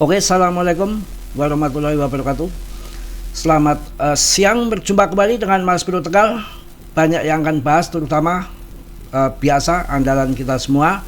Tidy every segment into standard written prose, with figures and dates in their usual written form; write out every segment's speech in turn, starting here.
Oke, assalamualaikum warahmatullahi wabarakatuh. Selamat siang, berjumpa kembali dengan Mas Bro Tegal. Banyak yang akan bahas, terutama biasa andalan kita semua,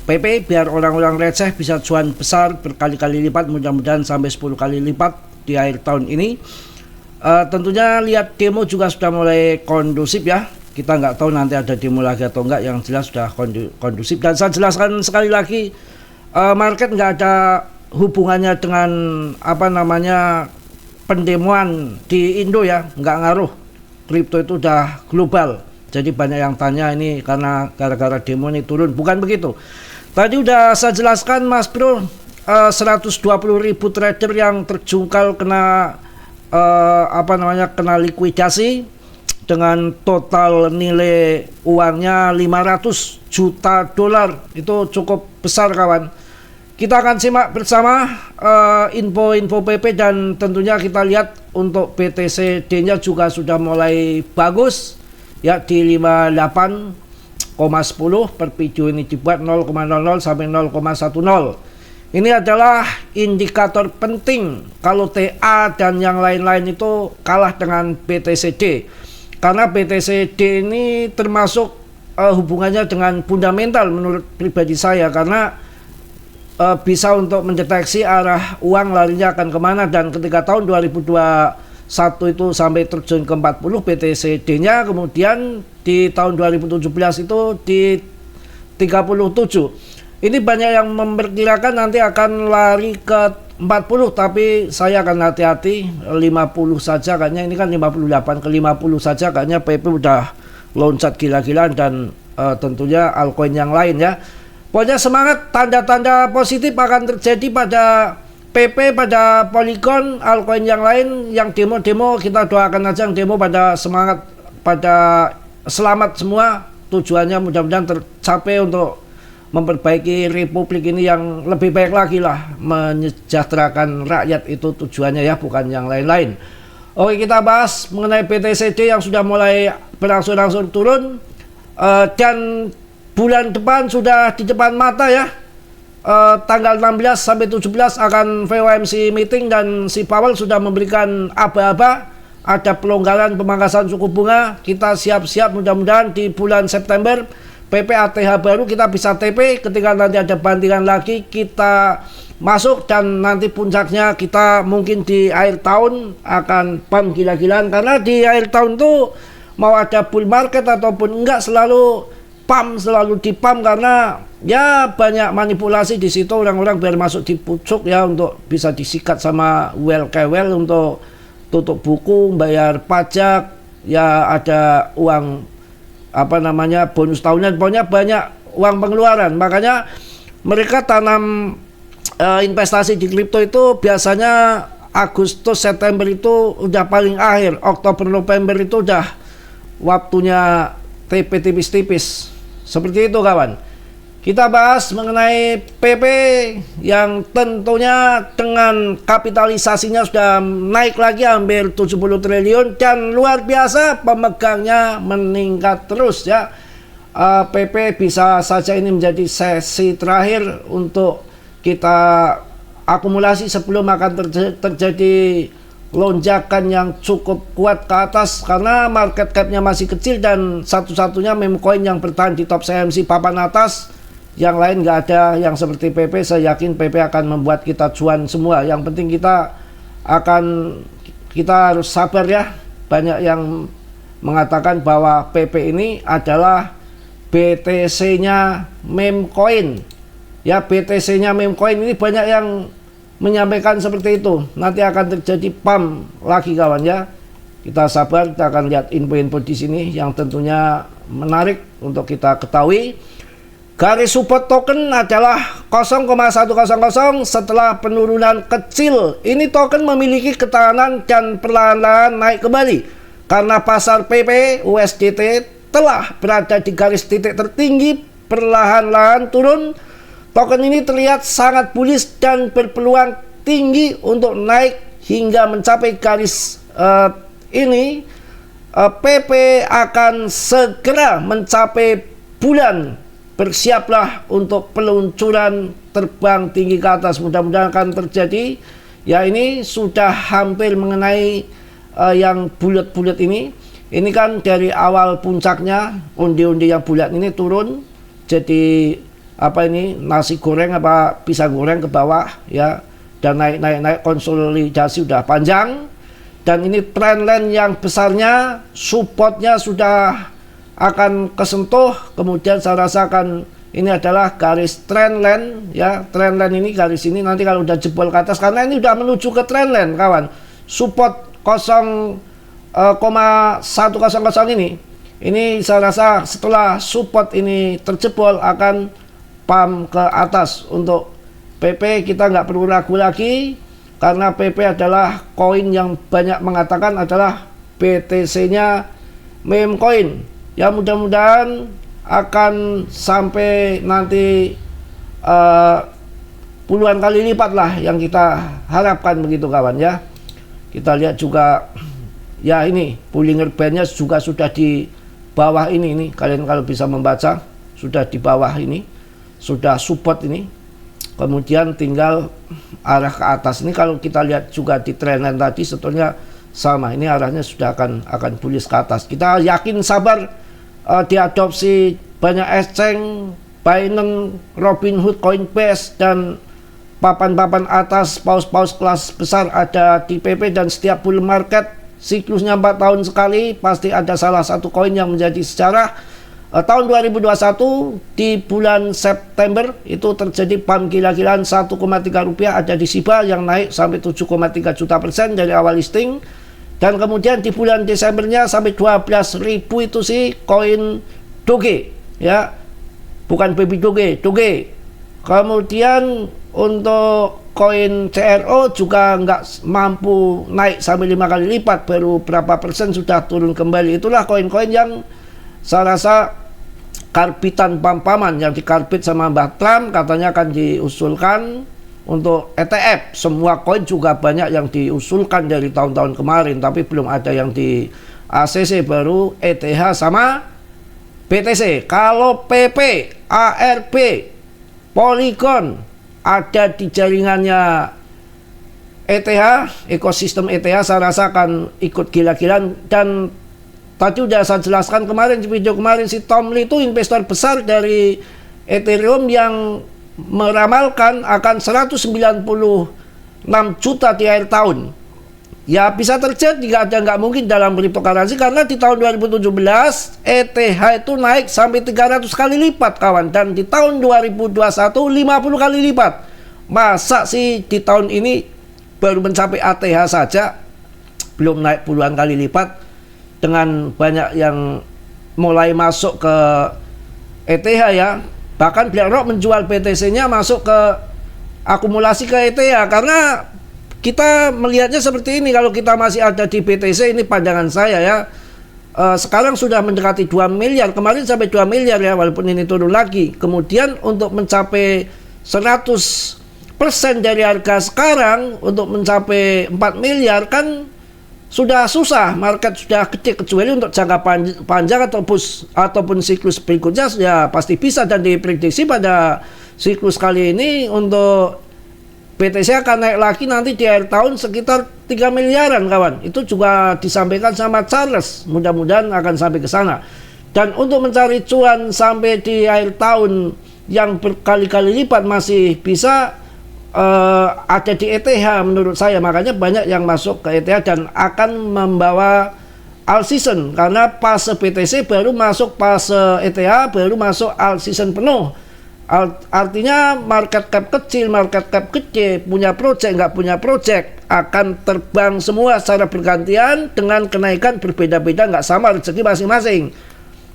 PP, biar orang-orang receh bisa cuan besar berkali-kali lipat, mudah-mudahan sampai 10 kali lipat di akhir tahun ini. Tentunya lihat demo juga sudah mulai kondusif ya. Kita nggak tahu nanti ada demo lagi atau enggak, yang jelas sudah kondusif. Dan saya jelaskan sekali lagi, market nggak ada hubungannya dengan pendemoan di Indo ya, nggak ngaruh. Kripto itu udah global, jadi banyak yang tanya ini karena gara-gara demo ini turun, bukan begitu. Tadi udah saya jelaskan Mas Bro, 120.000 trader yang terjungkal kena kena likuidasi dengan total nilai uangnya 500 juta dolar. Itu cukup besar kawan. Kita akan simak bersama info-info PP, dan tentunya kita lihat untuk BTCD-nya juga sudah mulai bagus ya, di 58,10 per video ini dibuat 0,00 sampai 0,10. Ini adalah indikator penting kalau TA dan yang lain-lain itu kalah dengan BTCD, karena BTCD ini termasuk hubungannya dengan fundamental menurut pribadi saya, karena bisa untuk mendeteksi arah uang larinya akan kemana. Dan ketika tahun 2021 itu sampai terjun ke 40 BTCD-nya, kemudian di tahun 2017 itu di 37. Ini banyak yang memperkirakan nanti akan lari ke 40, tapi saya akan hati-hati 50 saja kayaknya. Ini kan 58, ke 50 saja kayaknya PP udah loncat gila-gilaan, dan tentunya altcoin yang lain ya. Pokoknya semangat, tanda-tanda positif akan terjadi pada PP, pada Polygon, altcoin yang lain. Yang demo-demo kita doakan aja, yang demo pada semangat, pada selamat semua. Tujuannya mudah-mudahan tercapai untuk memperbaiki republik ini yang lebih baik lagi lah, menyejahterakan rakyat, itu tujuannya ya, bukan yang lain-lain. Oke, kita bahas mengenai BTCD yang sudah mulai berangsur-angsur turun, dan bulan depan sudah di depan mata ya. Tanggal 16 sampai 17 akan FOMC meeting, dan si Powell sudah memberikan aba-aba ada pelonggaran pemangkasan suku bunga. Kita siap-siap, mudah-mudahan di bulan September PPATH baru kita bisa TP. Ketika nanti ada bantingan lagi kita masuk, dan nanti puncaknya kita mungkin di akhir tahun akan pump gila-gilaan, karena di akhir tahun tuh mau ada bull market ataupun enggak selalu di pump, karena ya banyak manipulasi di situ orang-orang biar masuk di pucuk ya, untuk bisa disikat sama well untuk tutup buku, bayar pajak ya, ada uang bonus tahunan, pokoknya banyak uang pengeluaran. Makanya mereka tanam investasi di kripto itu biasanya Agustus September itu udah paling akhir, Oktober November itu udah waktunya TP tipis-tipis. Seperti itu kawan. Kita bahas mengenai PP yang tentunya dengan kapitalisasinya sudah naik lagi hampir 70 triliun, dan luar biasa pemegangnya meningkat terus ya. PP bisa saja ini menjadi sesi terakhir untuk kita akumulasi sebelum akan terjadi lonjakan yang cukup kuat ke atas, karena market cap-nya masih kecil, dan satu-satunya meme coin yang bertahan di top CMC papan atas. Yang lain nggak ada yang seperti PP. Saya yakin PP akan membuat kita cuan semua. Yang penting kita harus sabar ya. Banyak yang mengatakan bahwa PP ini adalah BTC-nya meme coin ya. BTC-nya meme coin ini banyak yang menyampaikan seperti itu. Nanti akan terjadi pump lagi kawan ya. Kita sabar, kita akan lihat info-info di sini yang tentunya menarik untuk kita ketahui. Garis support token adalah 0,100 setelah penurunan kecil. Ini token memiliki ketahanan dan perlahan-lahan naik kembali, karena pasar PP USDT telah berada di garis titik tertinggi, perlahan-lahan turun. Token ini terlihat sangat bullish dan berpeluang tinggi untuk naik hingga mencapai garis ini. PP akan segera mencapai bulan. Bersiaplah untuk peluncuran terbang tinggi ke atas, mudah-mudahan akan terjadi. Ya, ini sudah hampir mengenai yang bulat-bulat ini. Ini kan dari awal puncaknya, undi-undi yang bulat ini turun jadi apa ini, nasi goreng apa pisang goreng ke bawah ya, dan naik konsolidasi udah panjang. Dan ini trendline yang besarnya, supportnya sudah akan kesentuh. Kemudian saya rasakan ini adalah garis trendline ya. Trendline ini, garis ini nanti kalau udah jebol ke atas, karena ini udah menuju ke trendline kawan. Support 0,100 ini saya rasa setelah support ini terjebol akan pump ke atas. Untuk PP kita nggak perlu ragu lagi, karena PP adalah koin yang banyak mengatakan adalah BTC-nya meme coin. Ya, mudah-mudahan akan sampai nanti puluhan kali lipat lah yang kita harapkan begitu kawan ya. Kita lihat juga ya, ini Bollinger Band-nya juga sudah di bawah ini kalian kalau bisa membaca sudah di bawah ini, sudah support ini. Kemudian tinggal arah ke atas. Ini kalau kita lihat juga di trendline tadi sebetulnya sama. Ini arahnya sudah akan bullish ke atas. Kita yakin sabar diadopsi banyak exchange, Binance, Robinhood, Coinbase, dan papan-papan atas paus-paus kelas besar ada di PP. Dan setiap bull market siklusnya 4 tahun sekali, pasti ada salah satu koin yang menjadi sejarah. Tahun 2021 di bulan September itu terjadi pump gila-gilaan 1,3 rupiah ada di Shiba yang naik sampai 7,3 juta % dari awal listing. Dan kemudian di bulan Desembernya sampai 12.000 itu sih koin Doge ya, bukan baby Doge. Kemudian untuk koin CRO juga nggak mampu naik sampai 5 kali lipat, baru berapa persen sudah turun kembali. Itulah koin-koin yang saya rasa karbitan pam-paman yang dikarbit sama Mbah Trump, katanya akan diusulkan untuk ETF. Semua koin juga banyak yang diusulkan dari tahun-tahun kemarin, tapi belum ada yang di ACC, baru ETH sama BTC. Kalau PP, ARB, Polygon ada di jaringannya ETH, ekosistem ETH, saya rasa akan ikut gila-gilaan. Dan tadi udah saya jelaskan kemarin di video kemarin, si Tom Lee itu investor besar dari Ethereum yang meramalkan akan 196 juta di akhir tahun. Ya, bisa terjadi, nggak mungkin dalam cryptocurrency, karena di tahun 2017 ETH itu naik sampai 300 kali lipat kawan, dan di tahun 2021 50 kali lipat. Masa sih di tahun ini baru mencapai ATH saja belum naik puluhan kali lipat, dengan banyak yang mulai masuk ke ETH ya. Bahkan BlackRock menjual BTC-nya masuk ke akumulasi ke ETH, karena kita melihatnya seperti ini. Kalau kita masih ada di BTC, ini pandangan saya ya, sekarang sudah mendekati 2 miliar, kemarin sampai 2 miliar ya, walaupun ini turun lagi. Kemudian untuk mencapai 100% dari harga sekarang, untuk mencapai 4 miliar kan sudah susah, market sudah gede, kecuali untuk jangka panjang ataupun siklus berikutnya ya pasti bisa. Dan diprediksi pada siklus kali ini untuk BTC akan naik lagi nanti di akhir tahun sekitar 3 miliaran kawan. Itu juga disampaikan sama Charles, mudah-mudahan akan sampai ke sana. Dan untuk mencari cuan sampai di akhir tahun yang berkali-kali lipat masih bisa ada di ETH menurut saya. Makanya banyak yang masuk ke ETH dan akan membawa all season, karena fase BTC baru masuk, fase ETH baru masuk all season penuh. Artinya market cap kecil, market cap gede, punya project nggak punya project akan terbang semua secara bergantian dengan kenaikan berbeda-beda, nggak sama rezeki masing-masing.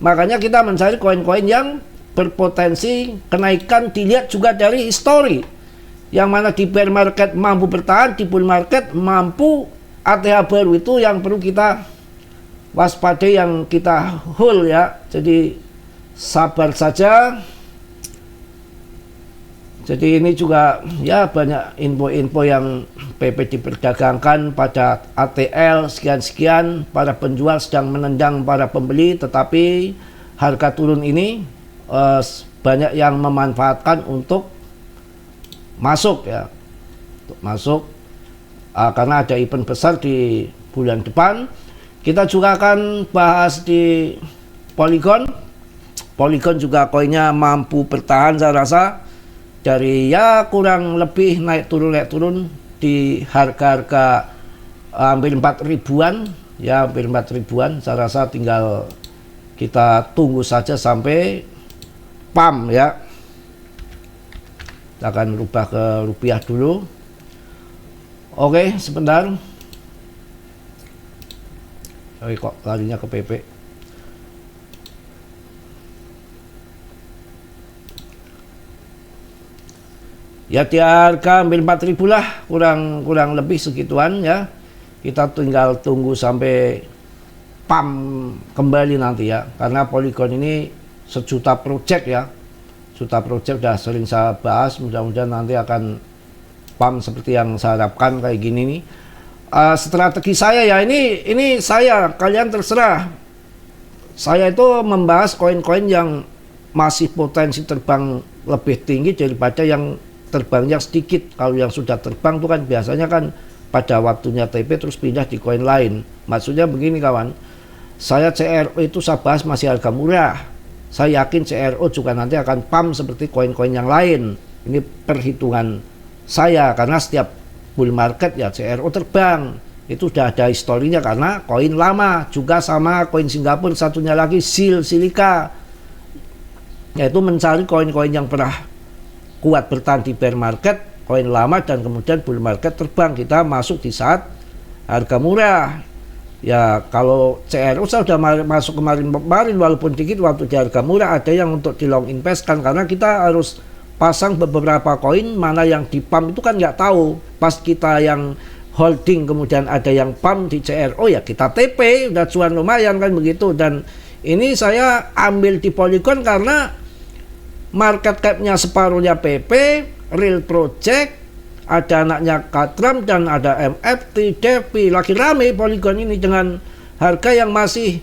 Makanya kita mencari koin-koin yang berpotensi kenaikan. Dilihat juga dari histori, yang mana di bear market mampu bertahan, di bull market mampu ATH baru. Itu yang perlu kita waspadai, yang kita hold ya. Jadi sabar saja. Jadi ini juga ya banyak info-info yang PP diperdagangkan pada ATL sekian-sekian, para penjual sedang menendang para pembeli, tetapi harga turun ini banyak yang memanfaatkan untuk masuk ya, untuk masuk karena ada event besar di bulan depan. Kita juga akan bahas di Polygon. Polygon juga koinnya mampu bertahan saya rasa dari ya kurang lebih naik turun di harga-harga hampir 4.000-an ya, hampir 4.000-an. Saya rasa tinggal kita tunggu saja sampai PAM ya. Kita akan rubah ke rupiah dulu. Oke, sebentar. Oke, kok larinya ke PP. Ya di harga hampir 4.000 lah, kurang lebih segituan ya. Kita tinggal tunggu sampai PAM kembali nanti ya, karena Polygon ini sejuta project ya, juta project udah sering saya bahas. Mudah-mudahan nanti akan PAM seperti yang saya harapkan kayak gini nih. Strategi saya ya ini saya, kalian terserah. Saya itu membahas koin-koin yang masih potensi terbang lebih tinggi daripada yang terbangnya sedikit. Kalau yang sudah terbang itu kan biasanya kan pada waktunya TP terus pindah di koin lain. Maksudnya begini kawan, saya CRO itu saya bahas masih harga murah. Saya yakin CRO juga nanti akan PAM seperti koin-koin yang lain. Ini perhitungan saya, karena setiap bull market ya CRO terbang. Itu sudah ada historinya karena koin lama. Juga sama koin Singapura, satunya lagi Silika, yaitu mencari koin-koin yang pernah kuat bertahan di bear market, koin lama, dan kemudian bull market terbang. Kita masuk di saat harga murah. Ya kalau CRO saya sudah masuk kemarin walaupun dikit waktu di harga murah. Ada yang untuk di long invest kan, karena kita harus pasang beberapa koin, mana yang di PAM itu kan nggak tahu. Pas kita yang holding kemudian ada yang PAM di CRO ya kita TP, udah cuan lumayan kan begitu. Dan ini saya ambil di Polygon karena market cap-nya separuhnya PP, real project, ada anaknya Katram dan ada MFT, Devi. Lagi rame Polygon ini dengan harga yang masih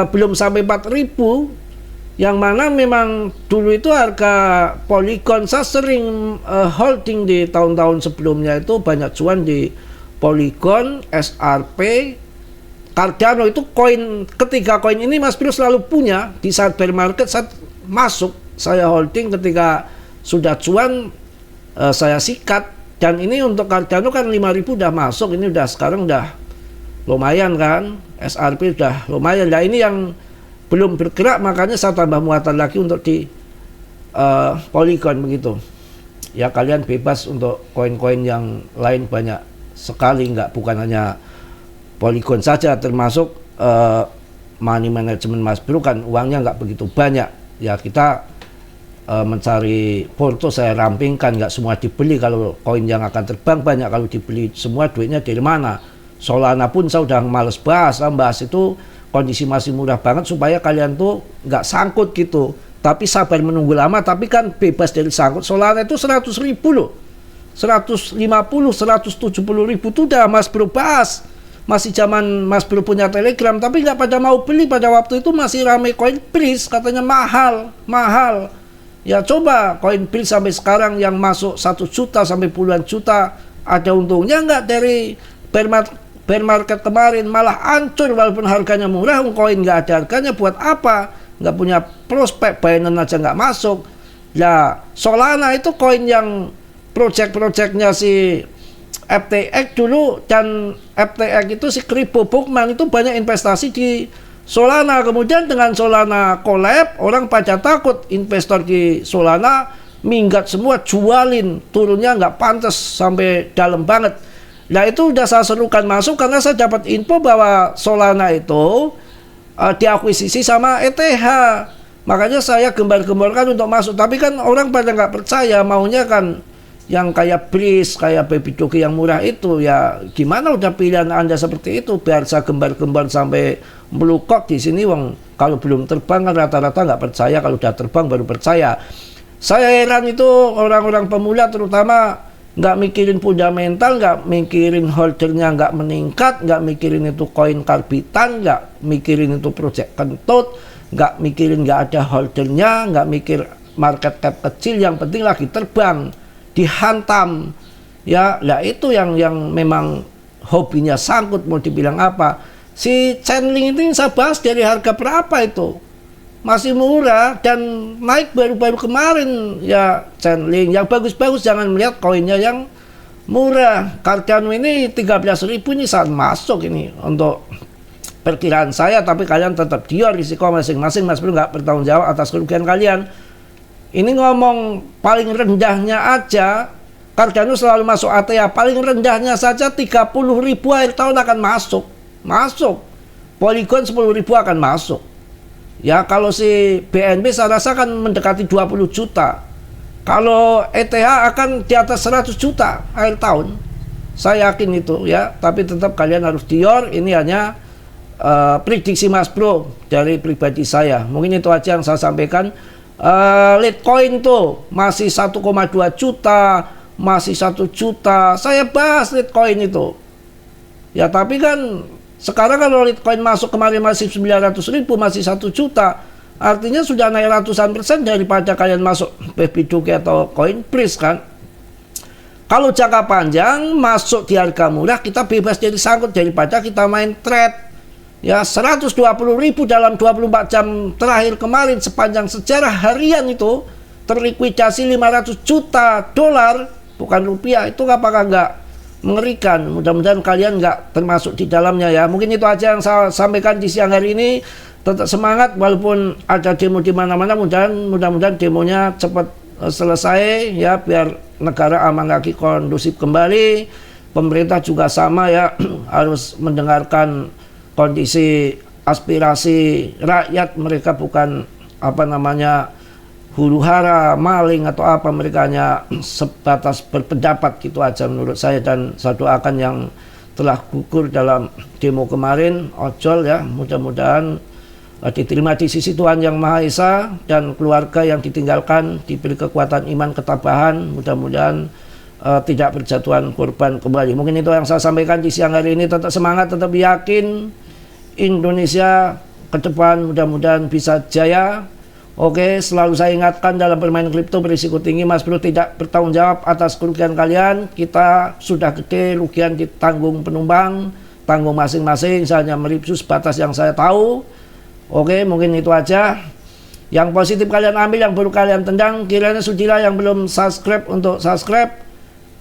belum sampai 4.000, yang mana memang dulu itu harga Polygon saya sering holding di tahun-tahun sebelumnya. Itu banyak cuan di Polygon, SRP, Cardano. Itu koin, ketiga koin ini Mas Bro selalu punya. Di saat bear market saat masuk saya holding, ketika sudah cuan saya sikat. Dan ini untuk Cardano kan 5.000 udah masuk, ini udah sekarang udah lumayan kan. SRP udah lumayan. Nah ini yang belum bergerak, makanya saya tambah muatan lagi untuk di Polygon begitu. Ya kalian bebas untuk koin-koin yang lain, banyak sekali, bukan hanya Polygon saja, termasuk money management Mas Bro kan uangnya nggak begitu banyak. Ya kita mencari porto saya rampingkan, nggak semua dibeli. Kalau koin yang akan terbang banyak, kalau dibeli semua duitnya dari mana? Solana pun saya udah males bahas itu kondisi masih murah banget supaya kalian tuh nggak sangkut gitu. Tapi sabar menunggu lama, tapi kan bebas dari sangkut. Solana itu 100.000 loh, 150, 170.000 tuh udah Mas Bro bahas. Masih zaman Mas Bro punya Telegram, tapi nggak pada mau beli. Pada waktu itu masih ramai koin Breeze, katanya mahal. Ya coba koin Breeze sampai sekarang yang masuk 1 juta sampai puluhan juta, ada untungnya nggak dari bear market kemarin? Malah hancur walaupun harganya murah. Koin nggak ada harganya buat apa? Nggak punya prospek, Binance aja nggak masuk. Nah Solana itu koin yang project-projectnya si FTX dulu, dan FTX itu si Crypto Bookman itu banyak investasi di Solana. Kemudian dengan Solana collab, orang pada takut, investor di Solana minggat semua, jualin, turunnya nggak pantas sampai dalam banget. Nah itu udah saya serukan masuk karena saya dapat info bahwa Solana itu diakuisisi sama ETH. Makanya saya gembar-gemborkan untuk masuk. Tapi kan orang pada nggak percaya, maunya kan yang kayak Breeze, kayak Baby Doge yang murah itu. Ya gimana, udah pilihan Anda seperti itu. Biar saya gembar-gembar sampai melukok di sini. Wong kalau belum terbang kan rata-rata nggak percaya, kalau udah terbang baru percaya. Saya heran itu orang-orang pemula terutama nggak mikirin fundamental, nggak mikirin holdernya nggak meningkat, nggak mikirin itu koin karbitan, nggak mikirin itu project kentut, nggak mikirin nggak ada holdernya, nggak mikir market cap kecil, yang penting lagi terbang. dihantam. Ya, lah itu yang memang hobinya sangkut, mau dibilang apa. Si Chainlink ini saya bahas dari harga berapa itu? Masih murah dan naik baru-baru kemarin ya Chainlink. Yang bagus-bagus jangan melihat koinnya yang murah. Cardano ini 13.000 ini saat masuk ini untuk perkiraan saya, tapi kalian tetap Dior, risiko masing-masing. Mas Bro nggak bertanggung jawab atas kerugian kalian. Ini ngomong paling rendahnya aja, Cardano selalu masuk ATA, paling rendahnya saja 30.000 akhir tahun akan masuk. Polygon 10.000 akan masuk. Ya kalau si BNB saya rasa akan mendekati 20 juta. Kalau ETH akan di atas 100 juta akhir tahun. Saya yakin itu ya, tapi tetap kalian harus Dior. Ini hanya prediksi Mas Bro dari pribadi saya. Mungkin itu aja yang saya sampaikan. Litecoin tuh masih 1,2 juta, masih 1 juta. Saya bahas Litecoin itu. Ya tapi kan sekarang kalau Litecoin masuk kemarin masih 900.000, masih 1 juta. Artinya sudah naik ratusan persen daripada kalian masuk Babydoge atau Coinbase kan. Kalau jangka panjang masuk di harga murah, kita bebas jadi sangkut daripada kita main trade. Ya 120.000 dalam 24 jam terakhir kemarin sepanjang sejarah harian itu terlikuidasi 500 juta dolar, bukan rupiah. Itu apakah nggak mengerikan? Mudah-mudahan kalian nggak termasuk di dalamnya ya. Mungkin itu aja yang saya sampaikan di siang hari ini. Tetap semangat walaupun ada demo di mana-mana. Mudah-mudahan demonya cepat selesai ya, biar negara aman lagi, kondusif kembali. Pemerintah juga sama ya, harus mendengarkan kondisi aspirasi rakyat. Mereka bukan huru hara, maling atau apa, mereka hanya sebatas berpendapat gitu aja menurut saya. Dan saya doakan yang telah gugur dalam demo kemarin, ojol ya, mudah-mudahan diterima di sisi Tuhan Yang Maha Esa, dan keluarga yang ditinggalkan diberi kekuatan iman ketabahan, mudah-mudahan tidak berjatuhan korban kembali. Mungkin itu yang saya sampaikan di siang hari ini. Tetap semangat, tetap yakin Indonesia ke depan mudah-mudahan bisa jaya. Oke, selalu saya ingatkan dalam bermain kripto berisiko tinggi. Mas Bro tidak bertanggung jawab atas kerugian kalian. Kita sudah gede, rugian ditanggung penumpang, tanggung masing-masing. Saya hanya mereview sebatas yang saya tahu. Oke, mungkin itu aja. Yang positif kalian ambil, yang buruk kalian tendang. Kiranya sudilah yang belum subscribe untuk subscribe.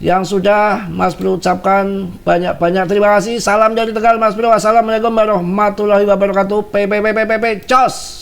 Yang sudah, Mas Bro ucapkan banyak-banyak terima kasih. Salam dari Tegal Mas Bro. Wassalamualaikum warahmatullahi wabarakatuh. Cos.